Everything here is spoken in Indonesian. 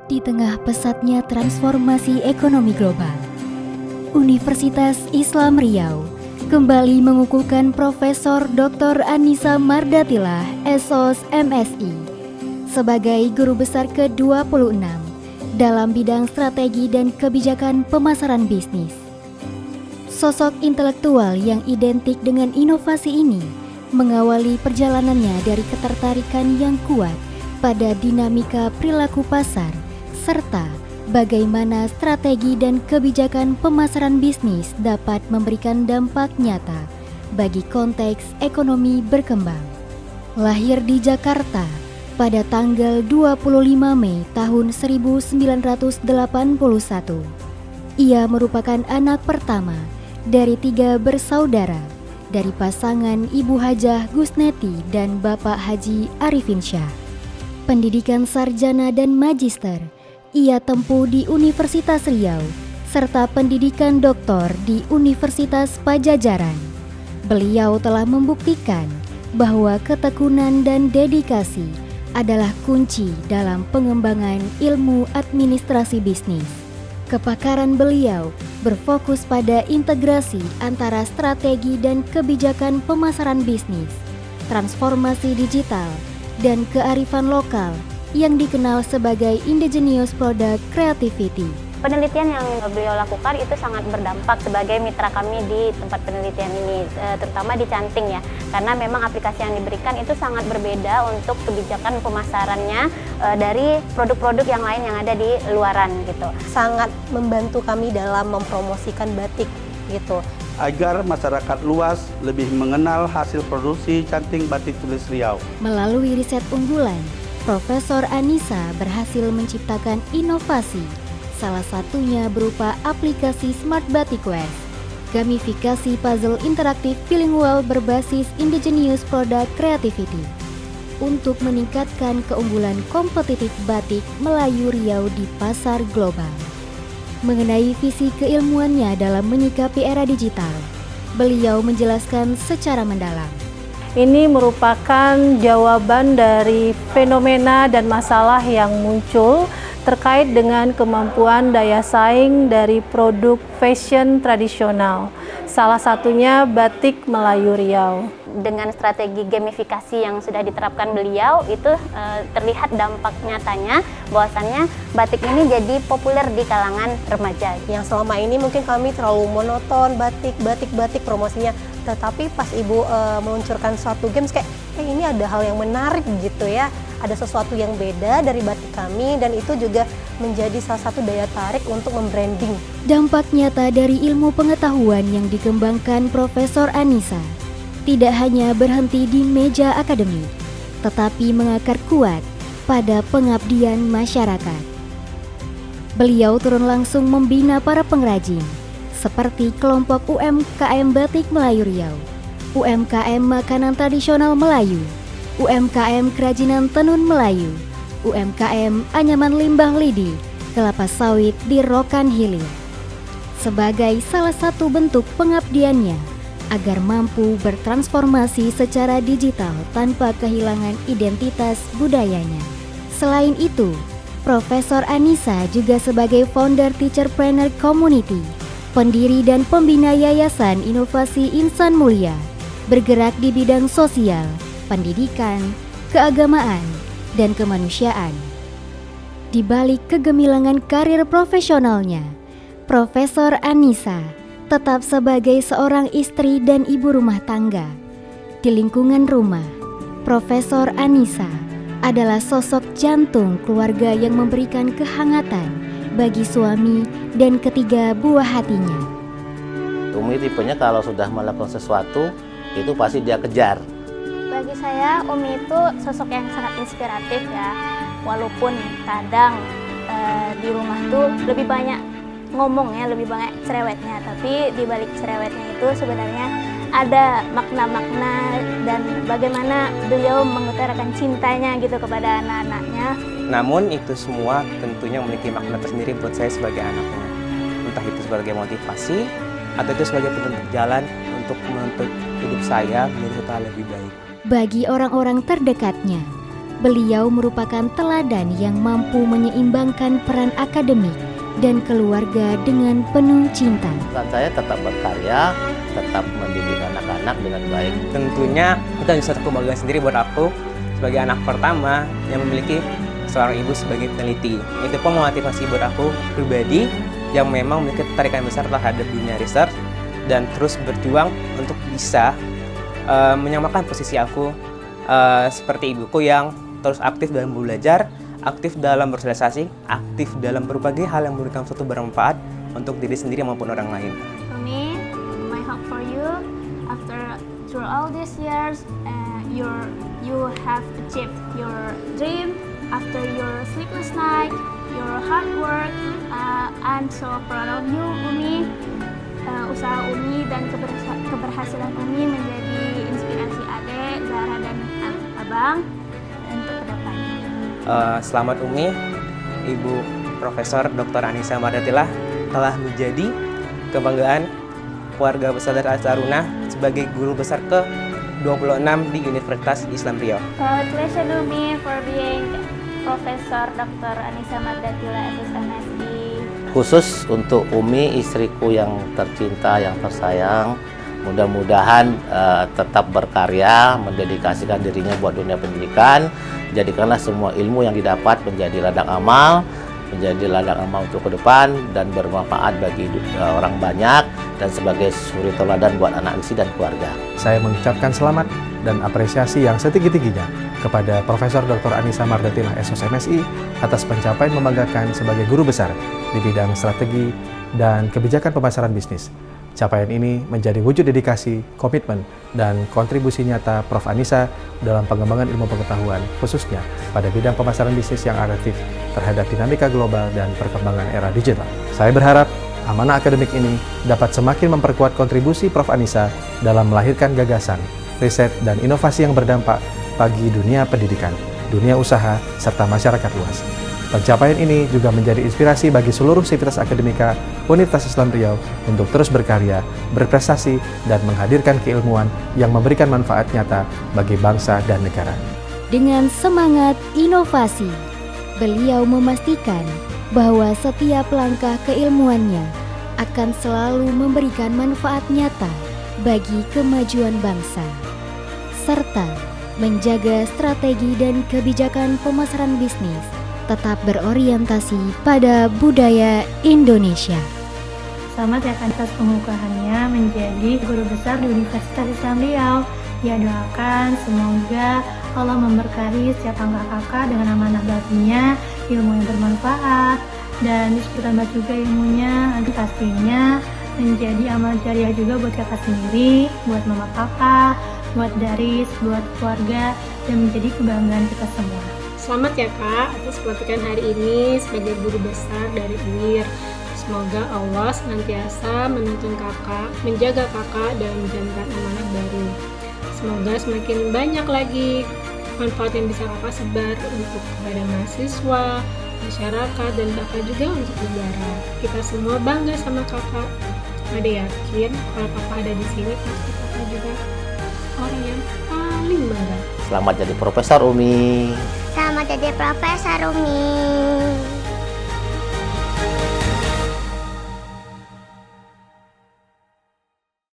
Di tengah pesatnya transformasi ekonomi global, Universitas Islam Riau kembali mengukuhkan Profesor Dr. Anissa Mardatilah, SOS MSI, sebagai guru besar ke-26 dalam bidang strategi dan kebijakan pemasaran bisnis. Sosok intelektual yang identik dengan inovasi ini mengawali perjalanannya dari ketertarikan yang kuat pada dinamika perilaku pasar serta bagaimana strategi dan kebijakan pemasaran bisnis dapat memberikan dampak nyata bagi konteks ekonomi berkembang. Lahir di Jakarta pada tanggal 25 Mei tahun 1981, ia merupakan anak pertama dari 3 bersaudara dari pasangan Ibu Hajah Gusneti dan Bapak Haji Arifin Syah. Pendidikan sarjana dan magister ia tempuh di Universitas Riau, serta pendidikan doktor di Universitas Pajajaran. Beliau telah membuktikan bahwa ketekunan dan dedikasi adalah kunci dalam pengembangan ilmu administrasi bisnis. Kepakaran beliau berfokus pada integrasi antara strategi dan kebijakan pemasaran bisnis, transformasi digital, dan kearifan lokal yang dikenal sebagai Indigenous Product Creativity. Penelitian yang beliau lakukan itu sangat berdampak sebagai mitra kami di tempat penelitian ini, terutama di Canting ya, karena memang aplikasi yang diberikan itu sangat berbeda untuk kebijakan pemasarannya dari produk-produk yang lain yang ada di luaran gitu. Sangat membantu kami dalam mempromosikan batik gitu. Agar masyarakat luas lebih mengenal hasil produksi Canting Batik Tulis Riau. Melalui riset unggulan, Profesor Anissa berhasil menciptakan inovasi, salah satunya berupa aplikasi Smart Batik Quest, gamifikasi puzzle interaktif bilingual berbasis Indigenous Product Creativity, untuk meningkatkan keunggulan kompetitif batik Melayu Riau di pasar global. Mengenai visi keilmuannya dalam menyikapi era digital, beliau menjelaskan secara mendalam. Ini merupakan jawaban dari fenomena dan masalah yang muncul terkait dengan kemampuan daya saing dari produk fashion tradisional. Salah satunya batik Melayu Riau. Dengan strategi gamifikasi yang sudah diterapkan beliau, itu terlihat dampak nyatanya bahwasannya batik ini jadi populer di kalangan remaja. Yang selama ini mungkin kami terlalu monoton, batik promosinya. Tetapi pas Ibu meluncurkan suatu games kayak, ini ada hal yang menarik gitu ya. Ada sesuatu yang beda dari batik kami dan itu juga menjadi salah satu daya tarik untuk membranding. Dampak nyata dari ilmu pengetahuan yang dikembangkan Profesor Anissa tidak hanya berhenti di meja akademik, tetapi mengakar kuat pada pengabdian masyarakat. Beliau turun langsung membina para pengrajin, seperti kelompok UMKM Batik Melayu Riau, UMKM Makanan Tradisional Melayu, UMKM Kerajinan Tenun Melayu, UMKM Anyaman Limbah Lidi, Kelapa Sawit di Rokan Hilir, sebagai salah satu bentuk pengabdiannya agar mampu bertransformasi secara digital tanpa kehilangan identitas budayanya. Selain itu, Profesor Anissa juga sebagai founder Teacherpreneur Community, pendiri dan pembina Yayasan Inovasi Insan Mulia, bergerak di bidang sosial, pendidikan, keagamaan, dan kemanusiaan. Di balik kegemilangan karir profesionalnya, Profesor Anissa tetap sebagai seorang istri dan ibu rumah tangga. Di lingkungan rumah, Profesor Anissa adalah sosok jantung keluarga yang memberikan kehangatan bagi suami dan ketiga buah hatinya. Umi tipenya kalau sudah melakukan sesuatu, itu pasti dia kejar. Bagi saya, Umi itu sosok yang sangat inspiratif ya. Walaupun kadang di rumah tuh lebih banyak ngomongnya, lebih banyak cerewetnya, tapi di balik cerewetnya itu sebenarnya ada makna-makna dan bagaimana beliau mengutarakan cintanya gitu kepada anak-anaknya. Namun itu semua tentunya memiliki makna tersendiri buat saya sebagai anaknya. Entah itu sebagai motivasi atau itu sebagai petunjuk jalan untuk menuntut hidup saya menjadi lebih baik. Bagi orang-orang terdekatnya, Beliau merupakan teladan yang mampu menyeimbangkan peran akademik dan keluarga dengan penuh cinta. Pesan saya tetap berkarya, tetap mendidik anak-anak dengan baik. Tentunya itu jadi satu kebanggaan sendiri buat aku sebagai anak pertama yang memiliki seorang ibu sebagai peneliti. Itu pun memotivasi buat aku pribadi yang memang memiliki ketertarikan besar terhadap dunia research dan terus berjuang untuk bisa menyamakan posisi aku seperti ibuku yang terus aktif dalam belajar, aktif dalam bersosialisasi, aktif dalam berbagai hal yang memberikan suatu bermanfaat untuk diri sendiri maupun orang lain. For me, my hope for you, after through all these years, you have achieved your dream. After your sleepless night, your hard work, I'm so proud of you, Umi. Usaha Umi dan keberhasilan Umi menjadi inspirasi Ade, Zahra, dan Abang untuk kedepannya. Selamat Umi, Ibu Profesor Dr. Anissa Mardatilah telah menjadi kebanggaan keluarga besar dari Al Taruna sebagai guru besar ke-26 di Universitas Islam Riau. Congratulations Umi for being Profesor Dr. Anissa Mardatilah SSMSI. Khusus untuk Umi, istriku yang tercinta, yang tersayang, mudah-mudahan tetap berkarya, mendedikasikan dirinya buat dunia pendidikan. Jadikanlah semua ilmu yang didapat menjadi ladang amal, untuk ke depan dan bermanfaat bagi orang banyak dan sebagai suri teladan buat anak istri dan keluarga. Saya mengucapkan selamat dan apresiasi yang setinggi-tingginya kepada Profesor Dr. Anissa Mardatilah SOSMSI atas pencapaian membanggakan sebagai guru besar di bidang strategi dan kebijakan pemasaran bisnis. Capaian ini menjadi wujud dedikasi, komitmen, dan kontribusi nyata Prof. Anissa dalam pengembangan ilmu pengetahuan, khususnya pada bidang pemasaran bisnis yang aktif terhadap dinamika global dan perkembangan era digital. Saya berharap amanah akademik ini dapat semakin memperkuat kontribusi Prof. Anissa dalam melahirkan gagasan, riset, dan inovasi yang berdampak bagi dunia pendidikan, dunia usaha, serta masyarakat luas. Pencapaian ini juga menjadi inspirasi bagi seluruh sivitas akademika Universitas Islam Riau untuk terus berkarya, berprestasi, dan menghadirkan keilmuan yang memberikan manfaat nyata bagi bangsa dan negara. Dengan semangat inovasi, beliau memastikan bahwa setiap langkah keilmuannya akan selalu memberikan manfaat nyata bagi kemajuan bangsa, serta menjaga strategi dan kebijakan pemasaran bisnis tetap berorientasi pada budaya Indonesia. Selamat ya atas pengukuhannya menjadi guru besar di Universitas Islam Riau. Ya, doakan semoga Allah memberkahi setiap langkah kakak dengan amanah batinnya, ilmu yang bermanfaat, dan bertambah juga ilmunya, nanti pastinya menjadi amal jariah juga buat kakak sendiri, buat mama papa, buat Daris, buat keluarga, dan menjadi kebanggaan kita semua. Selamat ya Kak atas pelantikan hari ini sebagai guru besar dari UIR. Semoga Allah senantiasa menuntun kakak, menjaga kakak, dan menjalankan amanah baru. Semoga semakin banyak lagi manfaat yang bisa kakak sebar untuk kepada mahasiswa, masyarakat, dan bahkan juga untuk negara. Kita semua bangga sama kakak. Ada yakin kalau kakak ada di sini pasti kakak juga orang yang paling bangga. Selamat jadi Profesor Umi. Selamat jadi Profesor Umi.